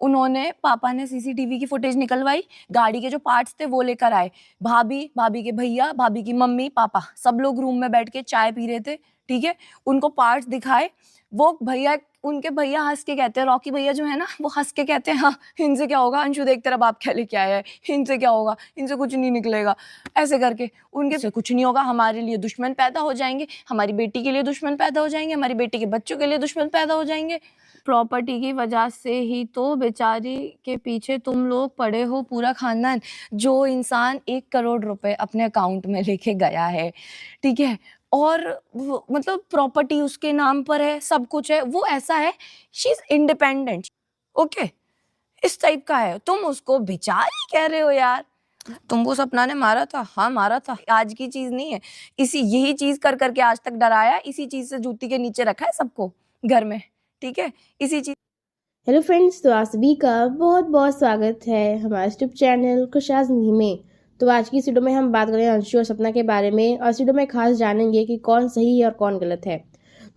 उन्होंने, पापा ने सीसीटीवी की फुटेज निकलवाई, गाड़ी के जो पार्ट्स थे वो लेकर आए। भाभी, भाभी के भैया, भाभी की मम्मी, पापा सब लोग रूम में बैठ के चाय पी रहे थे, ठीक है। उनको पार्ट्स दिखाए, वो भैया, उनके भैया हंस के कहते हैं, रॉकी भैया जो है ना, वो हंस के कहते हैं, हाँ इनसे क्या होगा, अंशु देख तेरा बाप क्या लेके आया है, इनसे क्या होगा, इनसे कुछ नहीं निकलेगा, ऐसे करके उनके से कुछ नहीं होगा, हमारे लिए दुश्मन पैदा हो जाएंगे, हमारी बेटी के लिए दुश्मन पैदा हो जाएंगे, हमारी बेटी के बच्चों के लिए दुश्मन पैदा हो जाएंगे। प्रॉपर्टी की वजह से ही तो बेचारी के पीछे तुम लोग पड़े हो, पूरा खानदान। जो इंसान 1 करोड़ रुपए अपने अकाउंट में लेके गया है, ठीक है, और मतलब प्रॉपर्टी उसके नाम पर है, सब कुछ है, वो ऐसा है, शी इज इंडिपेंडेंट, ओके, इस टाइप का है। तुम उसको बेचारी कह रहे हो यार, तुमको सपना ने मारा था, हाँ मारा था, आज की चीज नहीं है। यही चीज कर करके आज तक डराया, इसी चीज से जूती के नीचे रखा है सबको घर में, ठीक है, इसी चीज। हेलो फ्रेंड्स, तो आप सभी का बहुत बहुत स्वागत है हमारे यूट्यूब चैनल खुशहाल जिंदगी में। तो आज की इस वीडियो में हम बात करें अंशु और सपना के बारे में, और इस वीडियो में खास जानेंगे कि कौन सही है और कौन गलत है।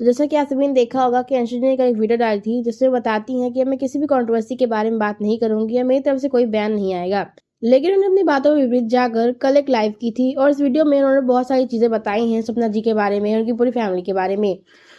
तो जैसा कि आप सभी ने देखा होगा कि अंशु ने एक वीडियो डाली थी जिसमें बताती हैं कि मैं किसी भी कंट्रोवर्सी के बारे में बात नहीं करूंगी या मेरी तरफ से कोई बयान नहीं आएगा। लेकिन उन्होंने अपनी बातों में विपरीत जाकर कल एक लाइव की थी और इस वीडियो में उन्होंने बहुत सारी चीजें बताई हैं सपना जी के बारे में, उनकी पूरी फैमिली के बारे में।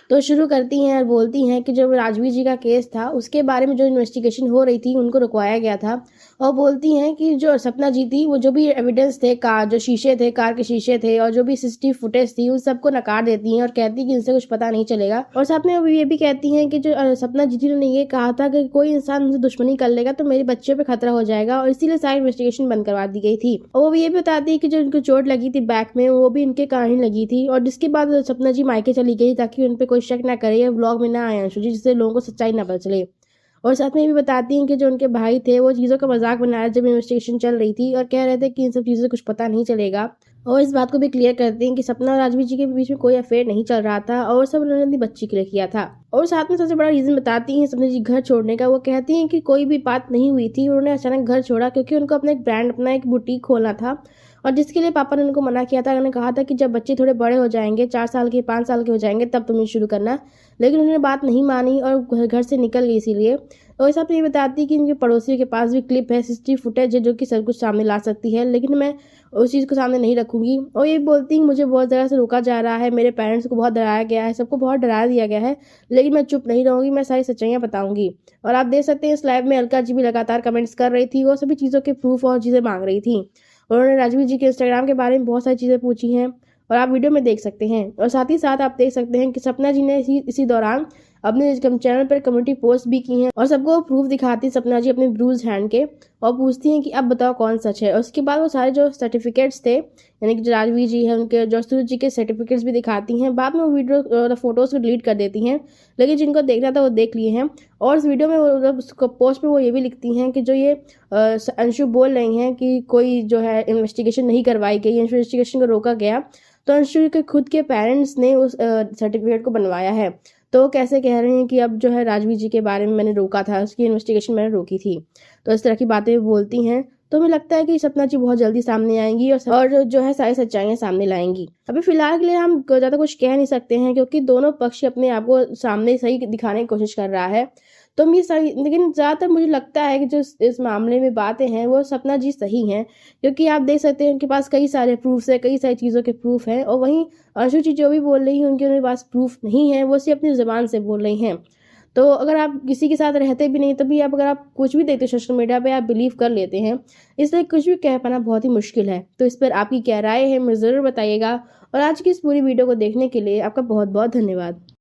तो शुरू करती हैं और बोलती हैं कि जब राजवीर जी का केस था उसके बारे में जो इन्वेस्टिगेशन हो रही थी उनको रुकवाया गया था, और बोलती हैं कि जो सपना जी थी वो जो भी एविडेंस थे, कार जो शीशे थे, कार के शीशे थे और जो भी सीसीटीवी फुटेज थी उन सबको नकार देती हैं और कहती हैं कि इनसे कुछ पता नहीं चलेगा। और साथ में वो ये भी कहती हैं कि जो सपना जी थी उन्होंने ये कहा था कि कोई इंसान मुझसे दुश्मनी कर लेगा तो मेरे बच्चे पे खतरा हो जाएगा, और इसीलिए सारी इन्वेस्टिगेशन बंद करवा दी गई थी। और वो ये भी बताती है कि जो उनको चोट लगी थी बैक में वो भी इनके कारण ही लगी थी, और जिसके बाद सपना जी मायके चली गई ताकि उन पे कोई शक ना करे, व्लॉग में ना आए अंशु जी, जिससे लोगों को सच्चाई ना पता चले। और साथ में ये भी बताती हैं कि जो उनके भाई थे वो चीज़ों का मजाक बना रहे जब इन्वेस्टिगेशन चल रही थी, और कह रहे थे कि इन सब चीज़ों से कुछ पता नहीं चलेगा। और इस बात को भी क्लियर करती हैं कि सपना और राजवीर जी के बीच में कोई अफेयर नहीं चल रहा था, और सब उन्होंने अपनी बच्ची के लिए किया था। और साथ में सबसे बड़ा रीजन बताती हैं सपना जी घर छोड़ने का। वो कहती हैं कि कोई भी बात नहीं हुई थी, उन्होंने अचानक घर छोड़ा क्योंकि उनको अपना एक ब्रांड, अपना एक बुटीक खोलना था, और जिसके लिए पापा ने उनको मना किया था। उन्होंने कहा था कि जब बच्चे थोड़े बड़े हो जाएंगे, 4 साल के 5 साल के हो जाएंगे, तब तुम्हें शुरू करना। लेकिन उन्होंने बात नहीं मानी और घर से निकल गई इसीलिए। और इस ये बताती है कि उनके पड़ोसियों के पास भी क्लिप है, सीसीटीवी फुटेज है जो कि सब कुछ सामने ला सकती है, लेकिन मैं उस चीज़ को सामने नहीं रखूंगी। और ये बोलती है मुझे बहुत जगह से रोका जा रहा है, मेरे पेरेंट्स को बहुत डराया गया है, सबको बहुत डरा दिया गया है, लेकिन मैं चुप नहीं रहूंगी, मैं सारी सच्चाइयाँ बताऊंगी। और आप देख सकते हैं इस लाइव में अलका जी भी लगातार कमेंट्स कर रही थी, वो सभी चीज़ों के प्रूफ और चीज़ें मांग रही थी। उन्होंने राजवीर जी के इंस्टाग्राम के बारे में बहुत सारी चीज़ें पूछी हैं और आप वीडियो में देख सकते हैं। और साथ ही साथ आप देख सकते हैं कि सपना जी ने इसी दौरान अपने चैनल पर कम्युनिटी पोस्ट भी की हैं और सबको प्रूफ दिखाती सपना जी अपने ब्रूज हैंड के, और पूछती हैं कि अब बताओ कौन सच है। और उसके बाद वो सारे जो सर्टिफिकेट्स थे, यानी कि जो राजवीर जी है उनके, जो सूरज जी के सर्टिफिकेट्स भी दिखाती हैं। बाद में वो वीडियो फोटोज को डिलीट कर देती हैं, लेकिन जिनको देखना था वो देख लिए हैं। और इस वीडियो में वो पोस्ट में वो ये भी लिखती हैं कि जो ये अंशु बोल रही हैं कि कोई जो है इन्वेस्टिगेशन नहीं करवाई गई, इन्वेस्टिगेशन को रोका गया, तो अंशु के खुद के पेरेंट्स ने उस सर्टिफिकेट को बनवाया है। तो कैसे कह रहे हैं कि अब जो है राजवीर जी के बारे में मैंने रोका था, उसकी इन्वेस्टिगेशन मैंने रोकी थी। तो इस तरह की बातें बोलती हैं। तो हमें लगता है कि सपना जी बहुत जल्दी सामने आएंगी और जो है सारी सच्चाइयाँ सामने लाएंगी। अभी फिलहाल के लिए हम ज़्यादा कुछ कह नहीं सकते हैं क्योंकि दोनों पक्ष अपने आप को सामने सही दिखाने की कोशिश कर रहा है। तो हम ये सही, लेकिन ज़्यादातर मुझे लगता है कि जो इस मामले में बातें हैं वो सपना जी सही हैं, क्योंकि आप देख सकते हैं उनके पास कई सारे प्रूफ्स है, कई सारी चीज़ों के प्रूफ हैं। और वहीं अंशु जी जो भी बोल रही हैं उनके पास प्रूफ नहीं है, वो सिर्फ अपनी ज़बान से बोल रही हैं। तो अगर आप किसी के साथ रहते भी नहीं तभी आप अगर आप कुछ भी देखते सोशल मीडिया पे आप बिलीव कर लेते हैं, इसलिए कुछ भी कह पाना बहुत ही मुश्किल है। तो इस पर आपकी क्या राय है मुझे ज़रूर बताइएगा, और आज की इस पूरी वीडियो को देखने के लिए आपका बहुत बहुत धन्यवाद।